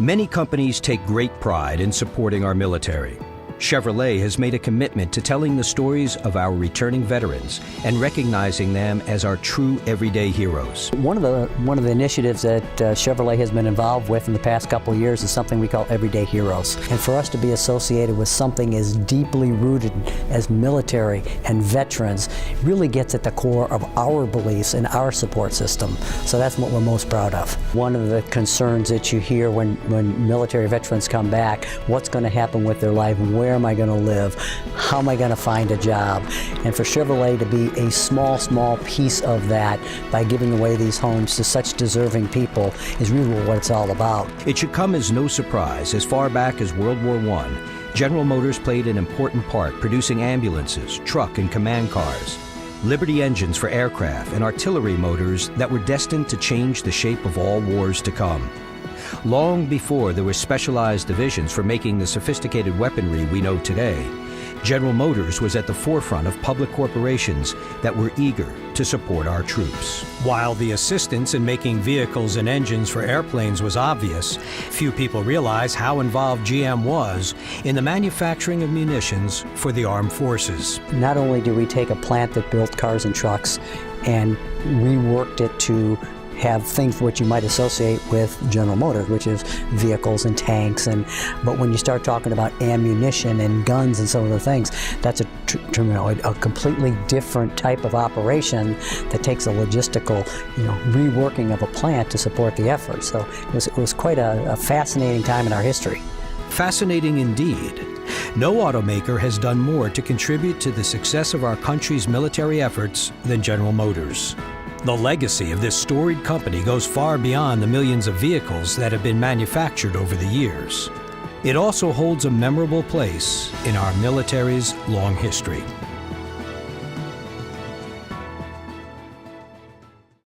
Many companies take great pride in supporting our military. Chevrolet has made a commitment to telling the stories of our returning veterans and recognizing them as our true everyday heroes. One of the initiatives that Chevrolet has been involved with in the past couple of years is something we call Everyday Heroes. And for us to be associated with something as deeply rooted as military and veterans really gets at the core of our beliefs and our support system. So that's what we're most proud of. One of the concerns that you hear when military veterans come back, what's going to happen with their life? Where am I going to live? How am I going to find a job? And for Chevrolet to be a small piece of that by giving away these homes to such deserving people is really what it's all about. It should come as no surprise, as far back as World War I, General Motors played an important part producing ambulances, truck and command cars, Liberty engines for aircraft, and artillery motors that were destined to change the shape of all wars to come. Long before there were specialized divisions for making the sophisticated weaponry we know today, General Motors was at the forefront of public corporations that were eager to support our troops. While the assistance in making vehicles and engines for airplanes was obvious, few people realize how involved GM was in the manufacturing of munitions for the armed forces. Not only did we take a plant that built cars and trucks and reworked it to have things which you might associate with General Motors, which is vehicles and tanks, but when you start talking about ammunition and guns and some of the things, that's a completely different type of operation that takes a logistical, reworking of a plant to support the effort. So it was quite a fascinating time in our history. Fascinating indeed. No automaker has done more to contribute to the success of our country's military efforts than General Motors. The legacy of this storied company goes far beyond the millions of vehicles that have been manufactured over the years. It also holds a memorable place in our military's long history.